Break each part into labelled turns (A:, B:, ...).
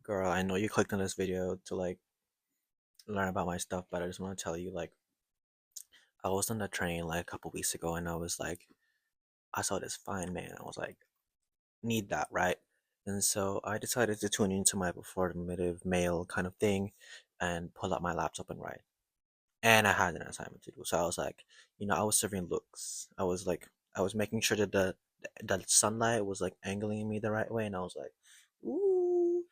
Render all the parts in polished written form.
A: Girl, I know you clicked on this video to learn about my stuff, but I just want to tell you I was on the train like a couple weeks ago and I was like, I saw this fine man. I was like, need that, right? And so I decided to tune into my performative mail kind of thing and pull up my laptop and write. And I had an assignment to do. So I was like, I was serving looks. I was making sure that the sunlight was like angling me the right way, and I was like, ooh.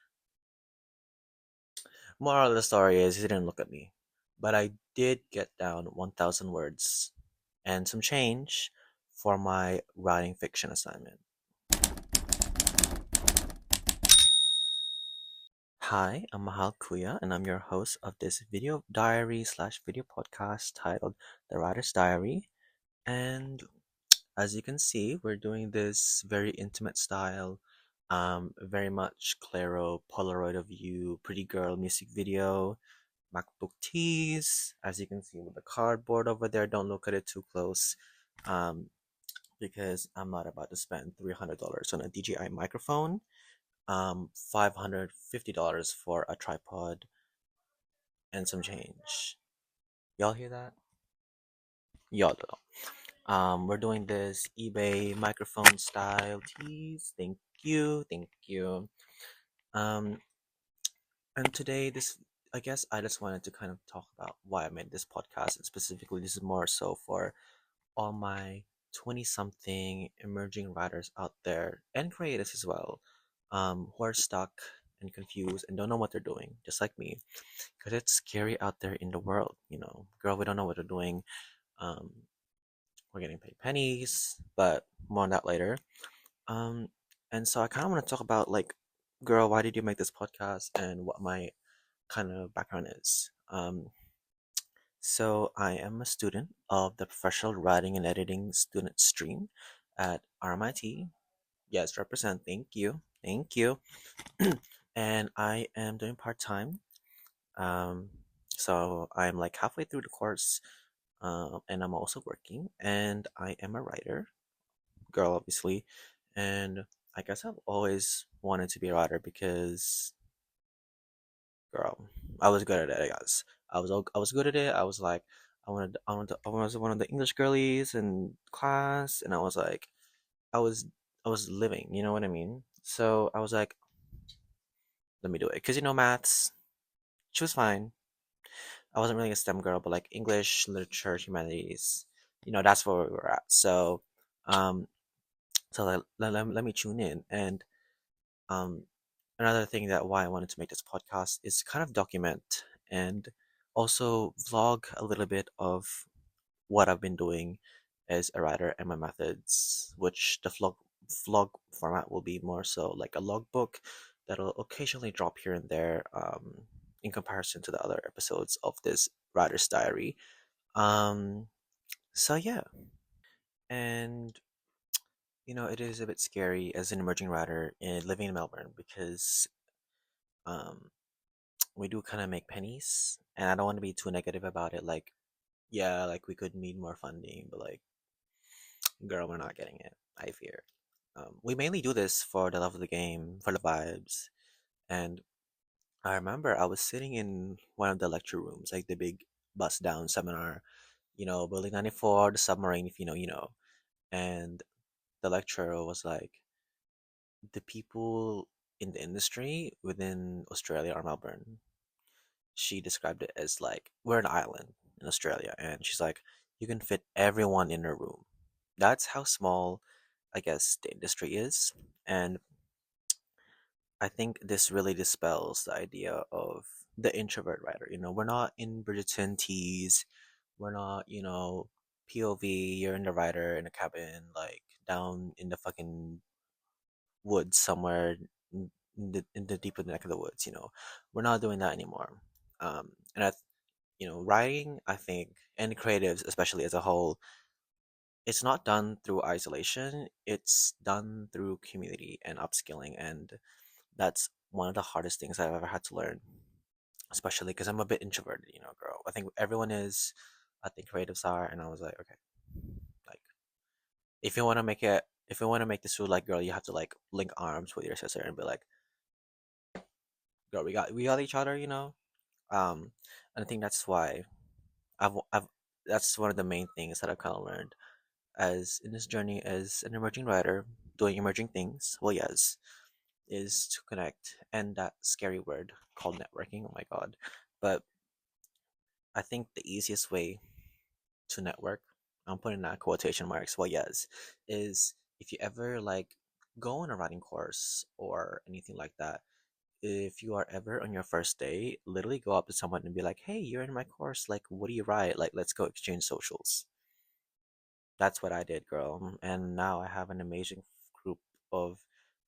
A: Moral of the story is he didn't look at me, but I did get down 1,000 words and some change for my writing fiction assignment. Hi, I'm Mahal Kuya, and I'm your host of this video diary slash video podcast titled The Writer's Diary. And as you can see, we're doing this very intimate style, very much Claro Polaroid of you, pretty girl music video. MacBook tees, as you can see with the cardboard over there. Don't look at it too close, um, because I'm not about to spend $300 on a DJI microphone, $550 for a tripod, and some change. Y'all hear that? Y'all don't. We're doing this eBay microphone style tees. Thank you, thank you. Um, and today, I guess I just wanted to kind of talk about why I made this podcast, and specifically, this is more so for all my 20 something emerging writers out there and creators as well, who are stuck and confused and don't know what they're doing, just like me, because it's scary out there in the world. Girl, we don't know what they're doing. Um, we're getting paid pennies, but more on that later. Um, and so I kind of want to talk about girl, why did you make this podcast and what my kind of background is. So I am a student of the professional writing and editing student stream at RMIT. Yes, represent. Thank you. Thank you. And I am doing part-time. Um, so I'm like halfway through the course, and I'm also working, and I am a writer, girl, obviously. And I guess I've always wanted to be a writer because, girl, I was good at it, I guess. I was good at it. I was like, I was one of the English girlies in class, and I was, I was living. You know what I mean? So I was like, let me do it, cause maths. She was fine. I wasn't really a STEM girl, but like English, literature, humanities, that's where we were at. So, um, let me tune in. And um, another thing that why I wanted to make this podcast is kind of document and also vlog a little bit of what I've been doing as a writer and my methods, which the vlog format will be more so like a logbook that'll occasionally drop here and there, in comparison to the other episodes of this writer's diary. Um, so yeah, and it is a bit scary as an emerging writer in living in Melbourne because um, we do kind of make pennies, and I don't want to be too negative about it. Like, yeah, like we could need more funding, but girl, we're not getting it. I fear. We mainly do this for the love of the game, for the vibes, and I remember I was sitting in one of the lecture rooms, like the big bust down seminar, Building 94, the submarine, if you know, you know. And the lecturer was like, the people in the industry within Australia or Melbourne, she described it as like, we're an island in Australia. And she's like, you can fit everyone in a room. That's how small, I guess, the industry is. And I think this really dispels the idea of the introvert writer. We're not in Bridgerton teas. We're not, POV, you're in the writer in a cabin, like down in the fucking woods somewhere in the deeper neck of the woods. We're not doing that anymore. And writing, I think, and creatives, especially as a whole, it's not done through isolation. It's done through community and upskilling, and that's one of the hardest things I've ever had to learn, especially because I'm a bit introverted, girl. I think everyone is. I think creatives are, and I was like, okay, like if you want to make this rule, like, girl, you have to like link arms with your sister and be like, girl, we got each other, you know. Um, and I think that's why I've that's one of the main things that I've kind of learned as in this journey as an emerging writer doing emerging things. Well, yes, is to connect and that scary word called networking. Oh my god! But I think the easiest way to network, I'm putting that quotation marks. Well, yes, is if you ever like go on a writing course or anything like that. If you are ever on your first day, literally go up to someone and be like, "Hey, you're in my course. Like, what do you write? Like, let's go exchange socials." That's what I did, girl. And now I have an amazing group of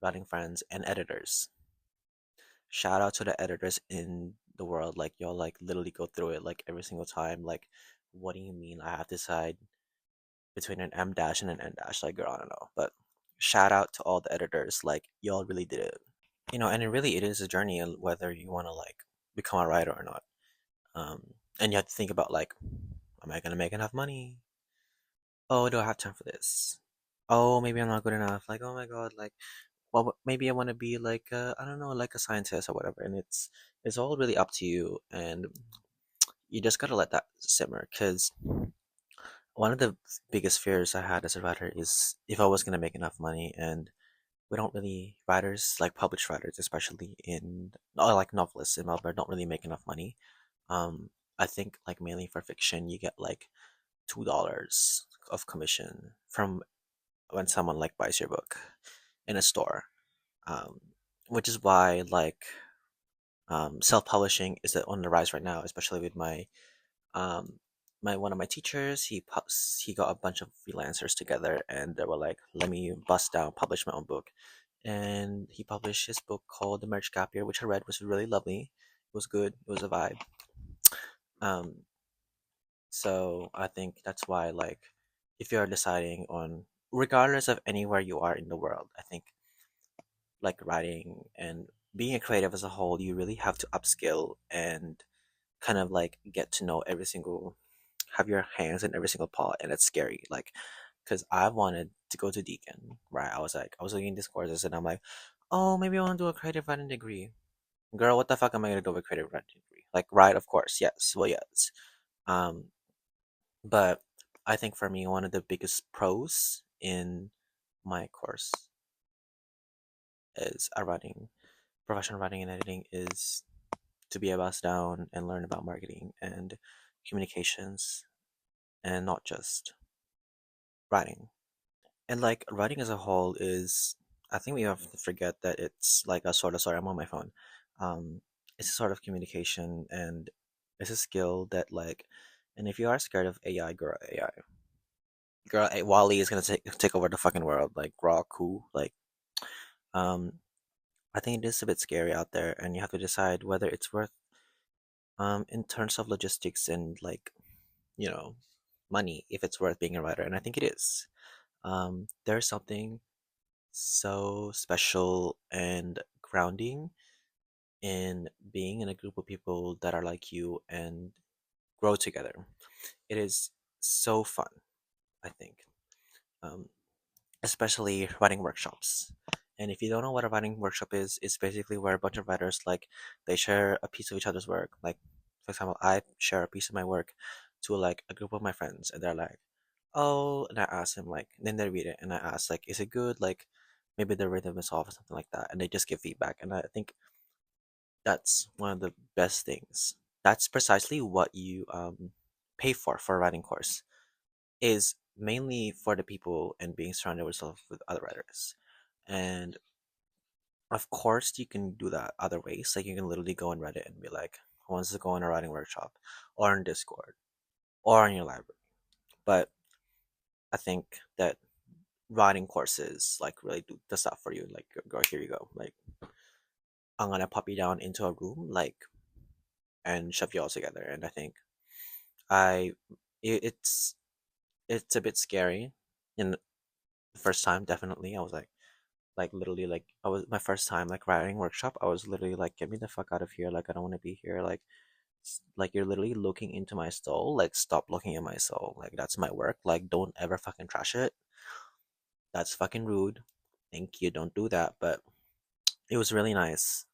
A: writing friends and editors. Shout out to the editors in the world. Like, y'all, like, literally go through it, like, every single time. Like, what do you mean I have to decide between an M dash and an N dash? Like, girl, I don't know. But shout out to all the editors. Like, y'all really did it. And it is a journey, whether you want to, like, become a writer or not. And you have to think about, like, am I going to make enough money? Oh, do I have time for this? Oh, maybe I'm not good enough. Like, oh my God, like, well, maybe I want to be like, I don't know, like a scientist or whatever. And it's all really up to you, and you just gotta let that simmer. Because one of the biggest fears I had as a writer is if I was gonna make enough money, and we don't really writers like published writers, especially in like novelists in Melbourne, don't really make enough money. Um, I think like mainly for fiction, you get like $2 of commission from when someone like buys your book in a store, um, which is why like self-publishing is on the rise right now, especially with um, my one of my teachers. He got a bunch of freelancers together, and they were like, "Let me bust down, publish my own book." And he published his book called The Marriage Gap Year, which I read was really lovely. It was good. It was a vibe. Um, so I think that's why like if you're deciding on regardless of anywhere you are in the world, I think like writing and being a creative as a whole, you really have to upskill and kind of like get to know have your hands in every single pot, and it's scary. Like, because I wanted to go to Deacon, right? I was looking at these courses, and I'm like, oh, maybe I want to do a creative writing degree. Girl, what the fuck am I gonna do with creative writing degree? Like, right? Of course, yes. Well, yes. Um, but I think for me, one of the biggest pros in my course is a writing professional writing and editing is to be a bust down and learn about marketing and communications and not just writing. And like writing as a whole is, I think we have to forget that it's like a sort of, sorry, I'm on my phone. Um, it's a sort of communication and it's a skill that like, and if you are scared of AI, Wally is gonna take over the fucking world. Like raw cool. Like, um, I think it is a bit scary out there, and you have to decide whether it's worth, in terms of logistics and like, you know, money, if it's worth being a writer. And I think it is. There's something so special and grounding in being in a group of people that are like you and grow together. It is so fun, I think, um, especially writing workshops. And if you don't know what a writing workshop is, it's basically where a bunch of writers like they share a piece of each other's work. Like, for example, I share a piece of my work to like a group of my friends, and they're like, "Oh," and I ask them like, then they read it, and I ask like, "Is it good?" Like, maybe the rhythm is off or something like that, and they just give feedback. And I think that's one of the best things. That's precisely what you pay for a writing course, is mainly for the people and being surrounded yourself with other writers. And of course, you can do that other ways. Like you can literally go on Reddit and be like, "Who wants to go on a writing workshop?" Or on Discord, or in your library. But I think that writing courses like really do the stuff for you. Like, girl, here you go. Like, I'm gonna pop you down into a room, like, and shove you all together. And I think I, it, it's a bit scary. In the first time, definitely, I was like literally, like I was my first time like writing workshop. I was literally like, get me the fuck out of here. Like, I don't want to be here. Like, like you're literally looking into my soul. Like, stop looking at my soul. Like, that's my work. Like, don't ever fucking trash it. That's fucking rude. Thank you. Don't do that. But it was really nice.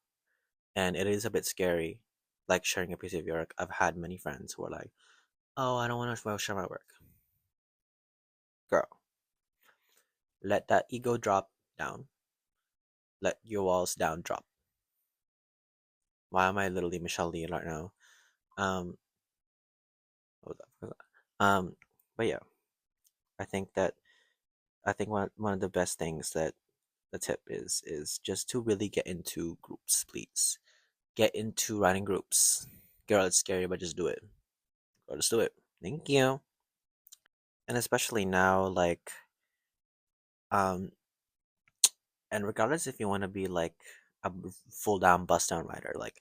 A: and it is a bit scary, like sharing a piece of your work. I've had many friends who are like, "Oh, I don't want to share my work." Girl, let that ego drop down. Let your walls down drop. Why am I literally Michelle Lee right now? Um, hold up. But yeah, I think that I think one of the best things that the tip is just to really get into groups, please. Get into writing groups. Girl, it's scary, but just do it. Girl, just do it. Thank you. And especially now, like, um, and regardless if you want to be like a full down bust down writer, like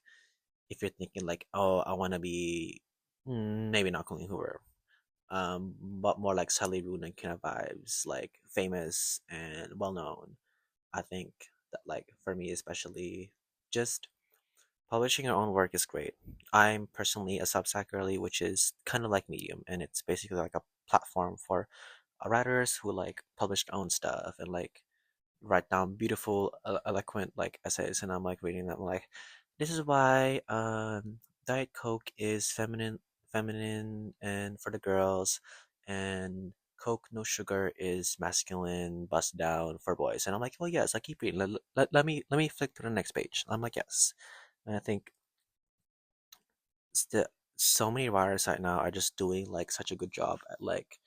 A: if you're thinking like, oh, I want to be maybe not Colleen Hoover, but more like Sally Rooney kind of vibes, like famous and well known. I think that like for me especially, just publishing your own work is great. I'm personally a Substack girly, which is kind of like Medium, and it's basically like a platform for writers who like publish their own stuff and like write down beautiful, eloquent like essays, and I'm like reading them like, this is why Diet Coke is feminine and for the girls, and Coke no sugar is masculine, bust down for boys. And I'm like, well, yes, I keep reading. Let me flick to the next page. I'm like, yes. And I think still so many writers right now are just doing like such a good job at like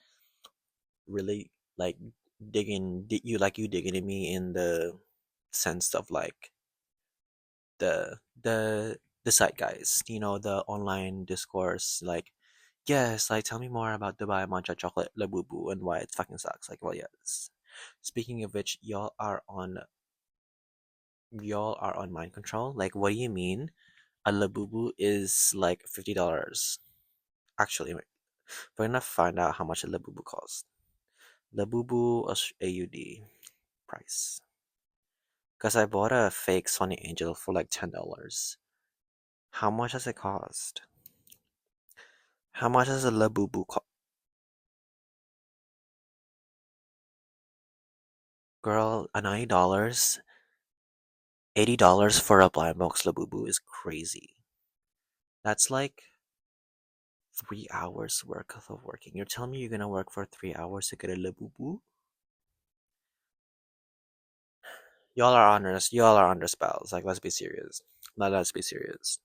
A: really like you digging in me in the sense of like the the the zeitgeist, the online discourse, like, yes, like tell me more about Dubai Matcha Chocolate Labubu and why it fucking sucks. Like, well, yes. Speaking of which, y'all are on mind control. Like, what do you mean? A Labubu is like $50. Actually, wait, we're gonna find out how much a Labubu costs. Labubu AUD price. Because I bought a fake Sony Angel for like $10. How much does it cost? How much does a Labubu cost? Girl, $90? $80 for a blind box Labubu is crazy. That's like 3 hours worth of working. You're telling me you're gonna work for 3 hours to get a Labubu? Y'all are under spells. Like, let's be serious. Let's be serious.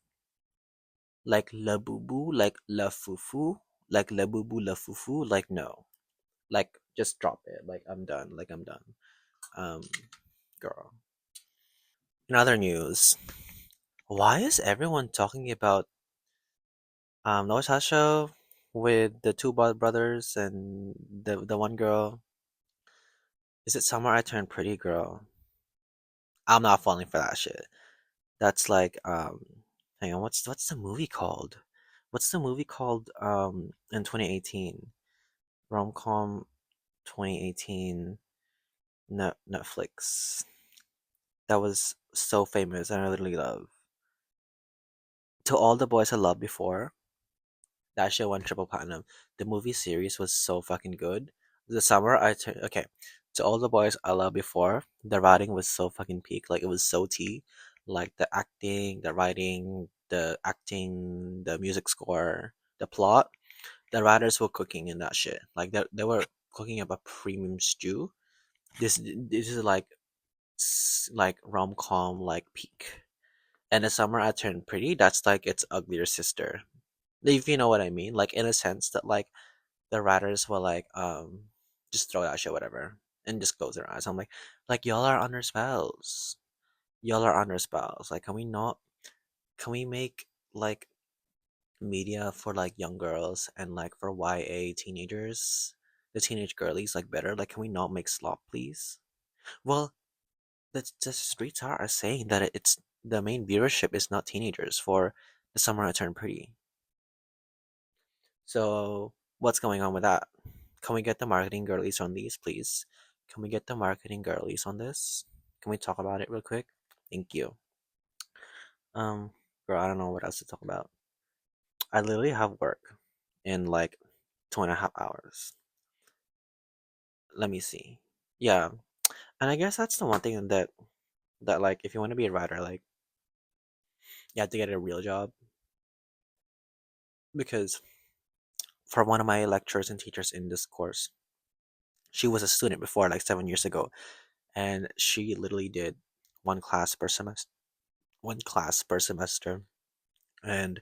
A: Like Labubu, like La Fufu, like Labubu La Fufu, like no. Like just drop it. Like I'm done. Like I'm done. Um, girl. In other news, why is everyone talking about Noah show with the two brothers and the one girl? Is it Summer I Turned Pretty Girl? I'm not falling for that shit. That's like hang on, what's the movie called? What's the movie called in 2018? Rom-com 2018 Netflix. That was so famous and I literally love. To All the Boys I Loved Before, that show won triple platinum. The movie series was so fucking good. The summer I turned okay. To All the Boys I Loved Before, the writing was so fucking peak. Like it was so tea. Like the acting, the writing, the music score, the plot. The writers were cooking in that shit. Like they were cooking up a premium stew. This is like rom com like peak. And the summer I turned pretty. That's like its uglier sister. If you know what I mean, like in a sense that like the writers will like just throw that shit whatever and just close their eyes. I'm like y'all are under spells. Y'all are under spells. Like can we make like media for like young girls and like for YA teenagers, the teenage girlies like better? Like can we not make slop please? Well, the streets are saying that it's the main viewership is not teenagers for the summer I turned pretty. So what's going on with that? Can we get the marketing girlies on these, please? Can we get the marketing girlies on this? Can we talk about it real quick? Thank you. Um, Girl, I don't know what else to talk about. I literally have work in like 2.5 hours. Let me see. Yeah, and I guess that's the one thing that like if you want to be a writer, like You had to get a real job because for one of my lecturers and teachers in this course, she was a student before, like 7 years ago, and she literally did one class per semester, one class per semester, and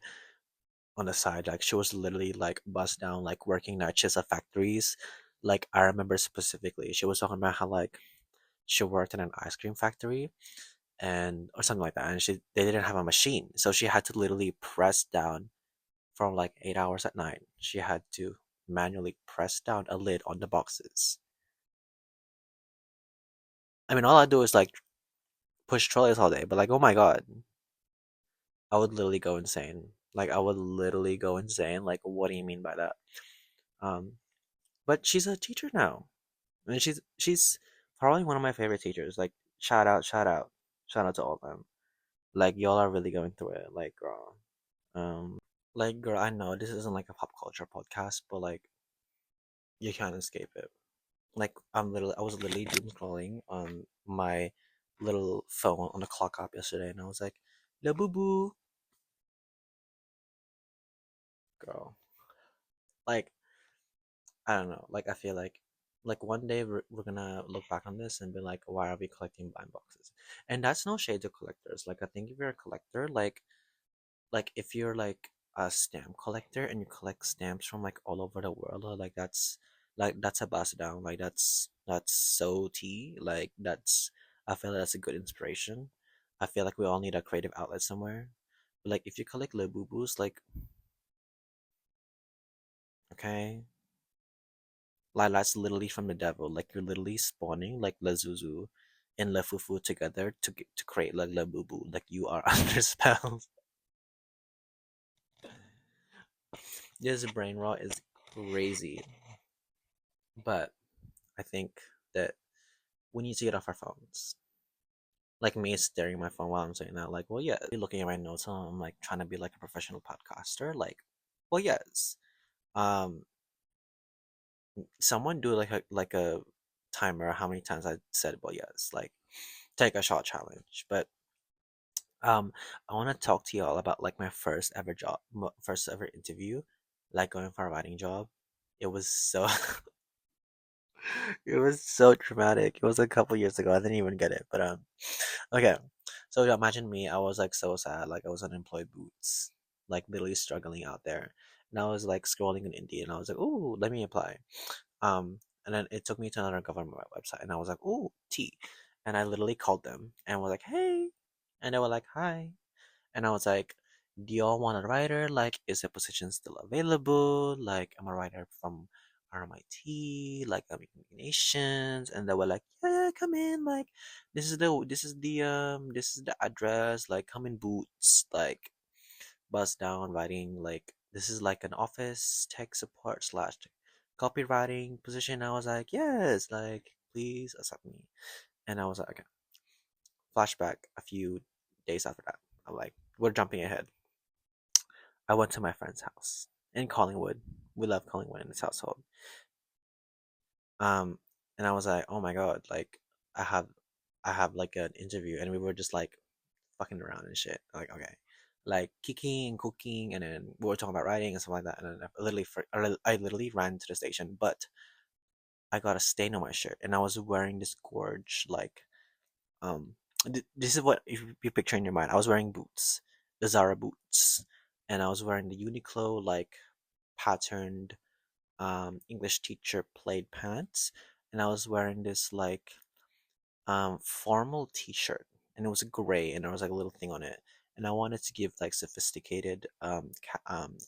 A: on the side, like she was literally like bust down, like working night shifts at factories. Like I remember specifically, she was talking about how like she worked in an ice cream factory and or something like that, and they didn't have a machine, so she had to literally press down for like 8 hours at night. She had to manually press down a lid on the boxes. I mean, all I do is like push trolleys all day, but like, oh my god, I would literally go insane. Like, I would literally go insane. Like, what do you mean by that? Um, but she's a teacher now, and she's probably one of my favorite teachers. Like, shout out to all of them. Like, y'all are really going through it. Like, girl, girl, I know this isn't like a pop culture podcast, but like, you can't escape it. Like, I was literally doom scrolling on my little phone on the clock app yesterday, and I was like, "La boo boo, girl." Like, I don't know. Like, I feel like one day we're gonna look back on this and be like, why are we collecting blind boxes? And that's no shade to collectors. Like, I think if you're a collector, like if you're like a stamp collector and you collect stamps from like all over the world, like that's a bust down. Like that's so tea. Like that's I feel like that's a good inspiration. I feel like we all need a creative outlet somewhere. But like if you collect labubus, like okay, like that's literally from the devil. Like you're literally spawning like Lazuzu and Lafufu together to create like Labubu. Like you are under spells. This brain rot is crazy, but I think that we need to get off our phones. Like me staring at my phone while I'm saying that, like, well, yeah, looking at my notes, I'm like trying to be like a professional podcaster. Like, well, yes. Um, someone do like a timer how many times I said, well, yes, like take a shot challenge. But um, I want to talk to y'all about like my first ever job, first ever interview, like going for a writing job. It was so it was so traumatic. It was a couple years ago. I didn't even get it, but okay. So imagine me. I was like so sad. Like I was unemployed boots, like literally struggling out there. And I was like scrolling in Indeed, and I was like, "Ooh, let me apply." And then it took me to another government website, and I was like, "Ooh, T," and I literally called them and was like, "Hey," and they were like, "Hi," and I was like, "Do y'all want a writer? Like, is the position still available? Like, I'm a writer from RMIT, like I'm making nations," and they were like, "Yeah, come in. Like, this is the address. Like, come in boots. Like, bust down writing. Like, this is like an office tech support slash copywriting position." I was like, "Yes, like, please accept me." And I was like, okay. Flashback a few days after that. I'm like, we're jumping ahead. I went to my friend's house in Collingwood. We love Collingwood in this household. Um, and I was like, oh my god, like I have, I have like an interview, and we were just like fucking around and shit. Like okay, like kicking and cooking, and then we were talking about writing and stuff like that. And then I literally ran to the station, but I got a stain on my shirt, and I was wearing this gorge like um. This is what if you picture in your mind. I was wearing boots, the Zara boots, and I was wearing the Uniqlo like patterned English teacher plaid pants, and I was wearing this like formal t-shirt, and it was gray, and there was like a little thing on it, and I wanted to give like sophisticated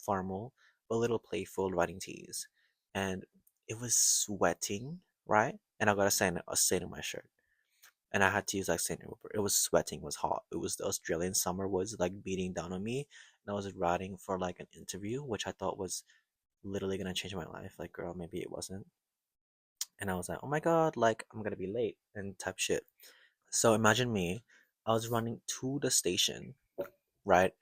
A: formal but a little playful writing tees, and it was sweating, right? And I got a stain on my shirt. And I had to use like stain remover. It was sweating, it was hot. It was the Australian summer was like beating down on me. And I was writing for like an interview, which I thought was literally gonna change my life. Like, girl, maybe it wasn't. And I was like, oh my god, like I'm gonna be late and type shit. So imagine me, I was running to the station, right,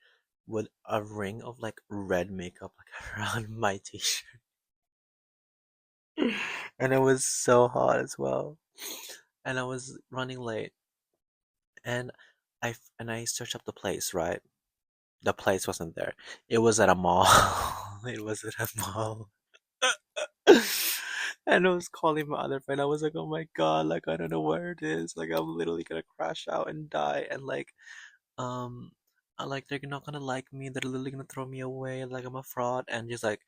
A: with a ring of like red makeup like around my t-shirt, and it was so hot as well. And I was running late, and I searched up the place, right, The place wasn't there. It was at a mall. It was at a mall. And I was calling my other friend. I was like, "Oh my God, like I don't know where it is. Like I'm literally gonna crash out and die." And um, like they're not gonna like me. They're literally gonna throw me away. Like I'm a fraud. And just like,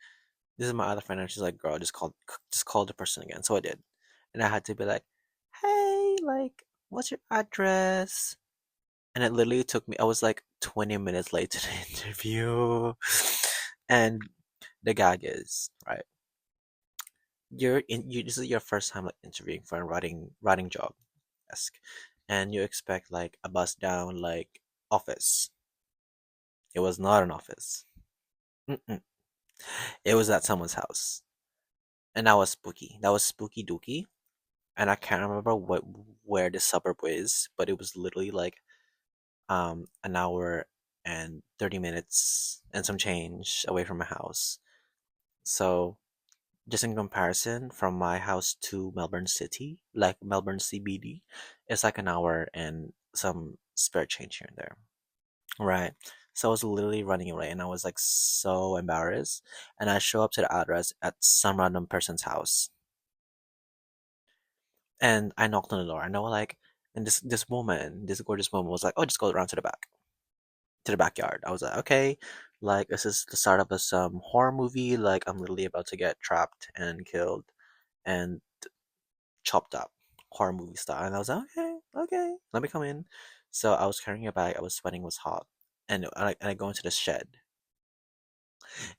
A: this is my other friend, and she's like, "Girl, just call the person again." So I did, and I had to be like, "Hey, like, what's your address?" And it literally took me. I was like 20 minutes late to the interview, and the gag is right. This is your first time like interviewing for a writing job, esque, and you expect like a bust down like office. It was not an office. Mm-mm. It was at someone's house, and that was spooky. That was spooky dooky, and I can't remember what where the suburb is, but it was literally like an hour and 30 minutes and some change away from my house. So just in comparison, from my house to Melbourne City, like Melbourne CBD, it's like an hour and some spare change here and there. Right. So I was literally running away and I was like so embarrassed. And I show up to the address at some random person's house. And I knocked on the door. I know like, and this woman, this gorgeous woman was like, "Oh, just go around to the back, to the backyard." I was like, "Okay, like this is the start of a some horror movie. Like I'm literally about to get trapped and killed and chopped up, horror movie style." And I was like, "Okay, okay, let me come in." So I was carrying a bag. I was sweating, it was hot, and I go into the shed.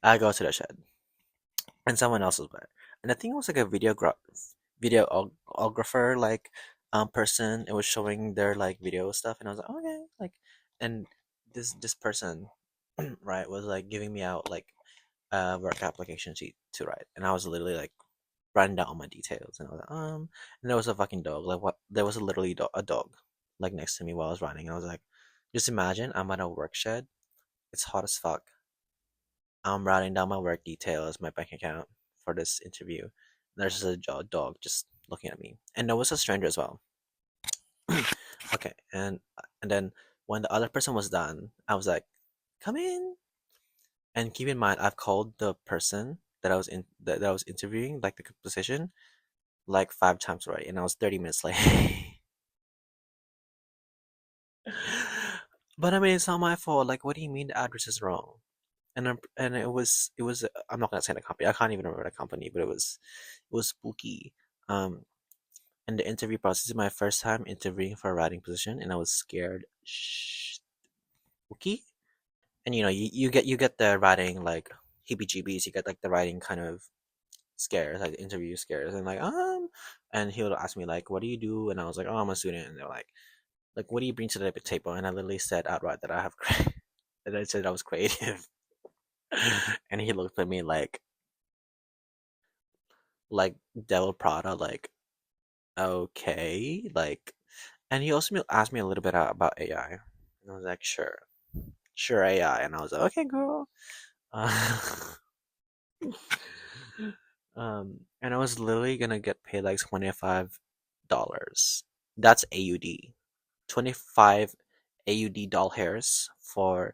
A: I go to the shed, and someone else was there. And I think it was like a videographer like person. It was showing their like video stuff, and I was like, okay, like, and this person, right, was like giving me out like a work application sheet to write, and I was literally like writing down all my details, and I was like, and there was a fucking dog, like what? There was a literally a dog like next to me while I was writing, and I was like, just imagine I'm at a work shed. It's hot as fuck. I'm writing down my work details, my bank account for this interview. There's just a dog just looking at me, and there was a stranger as well. Okay, and then when the other person was done, I was like, "Come in." And keep in mind, I've called the person that I was interviewing, like the position, like 5 times already, and I was 30 minutes late. But I mean, it's not my fault. Like, what do you mean the address is wrong? And it was I'm not gonna say the company. I can't even remember the company, but it was spooky. Um, and the interview process is my first time interviewing for a writing position, and I was scared. Spooky, and you get the writing like heebie-jeebies. You get like the writing kind of scares, like interview scares, and and he would ask me like, "What do you do?" And I was like, "Oh, I'm a student." And they're like, "What do you bring to the table?" And I literally said outright that I have, that I said I was creative. And he looked at me like Devil Prada, like, okay, like, and he also asked me a little bit about AI, and I was like, sure, sure, AI, and I was like, okay, girl, uh, and I was literally gonna get paid like $25. That's AUD, 25 AUD doll hairs for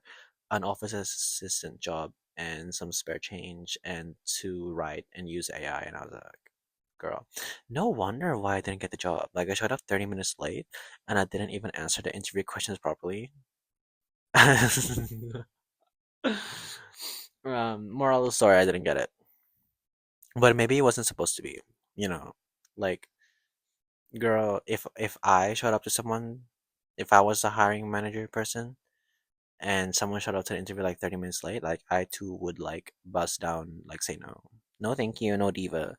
A: an office assistant job and some spare change and to write and use AI, and I was like, girl, no wonder why I didn't get the job. Like I showed up 30 minutes late and I didn't even answer the interview questions properly. Moral of the story, I didn't get it. But maybe it wasn't supposed to be, you know. Like, girl, if I showed up to someone, if I was the hiring manager person and someone showed up to the interview like 30 minutes late, like I too would like bust down, like say no. No thank you, no diva.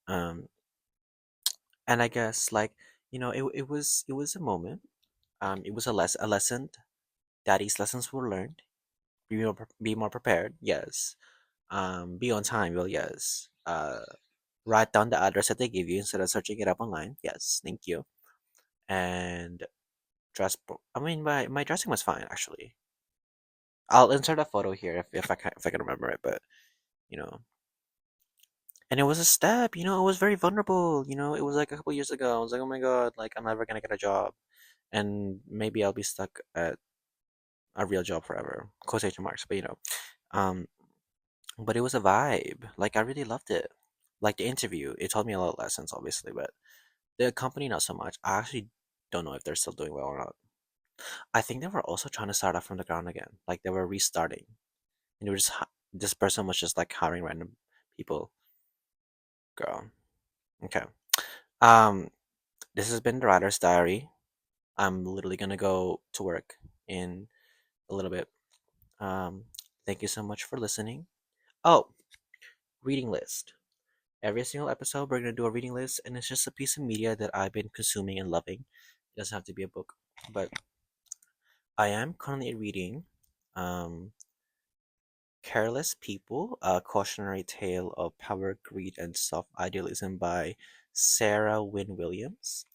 A: Um and I guess like, it was a moment. It was a lesson. Daddy's lessons were learned. Be more prepared, yes. Be on time, well, yes. Write down the address that they give you instead of searching it up online, yes, thank you. And I mean, my dressing was fine actually. I'll insert a photo here if I can remember it, but you know, and it was a step. It was very vulnerable. It was like a couple years ago. I was like, oh my god, like I'm never gonna get a job, and maybe I'll be stuck at a real job forever. Quotation marks, but um, but it was a vibe. Like I really loved it. Like the interview, it taught me a lot of lessons, obviously, but the company not so much. I actually don't know if they're still doing well or not. I think they were also trying to start off from the ground again. Like they were restarting, and it was just this person was just like hiring random people. Girl, okay. Um, this has been the writer's diary. I'm literally gonna go to work in a little bit. Um, thank you so much for listening. Oh, reading list. Every single episode, we're gonna do a reading list, and it's just a piece of media that I've been consuming and loving. It doesn't have to be a book, but I am currently reading um, Careless People, a cautionary tale of power, greed, and self idealism by Sarah Wynn-Williams.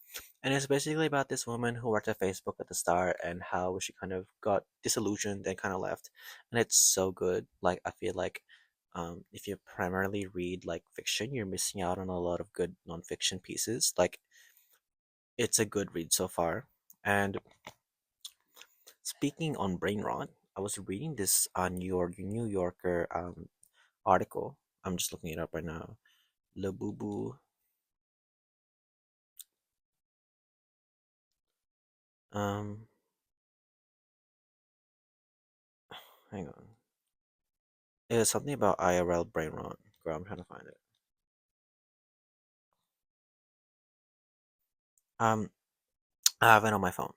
A: And it's basically about this woman who worked at Facebook at the start and how she kind of got disillusioned and kind of left. And it's so good. Like, I feel like if you primarily read like fiction, you're missing out on a lot of good nonfiction pieces. Like, it's a good read so far. And speaking on brain rot, I was reading this New Yorker article. I'm just looking it up right now. Labubu. Um, hang on. It's something about IRL brain rot. Girl, I'm trying to find it. Um, I have it on my phone.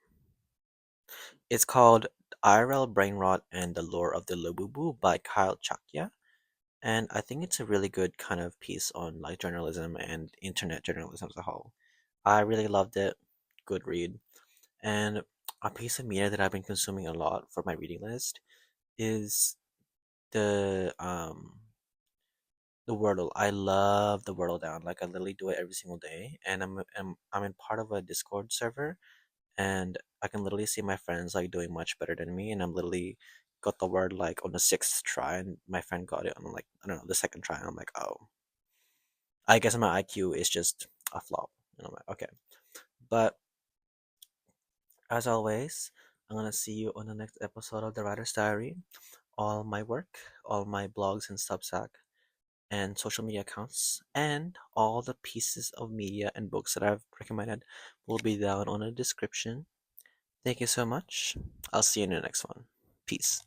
A: It's called IRL Brain Rot and the Lore of the Labubu by Kyle Chakya. And I think it's a really good kind of piece on like journalism and internet journalism as a whole. I really loved it. Good read. And a piece of media that I've been consuming a lot for my reading list is the Wordle. I love the Wordle down. Like I literally do it every single day. And I'm in part of a Discord server, and I can literally see my friends like doing much better than me, and I'm literally got the word like on the sixth try, and my friend got it on like I don't know the second try. And I'm like, oh, I guess my IQ is just a flop. And I'm like, okay, but as always, I'm gonna see you on the next episode of the Writer's Diary. All my work, all my blogs and Substack and social media accounts, and all the pieces of media and books that I've recommended will be down on the description. Thank you so much. I'll see you in the next one. Peace.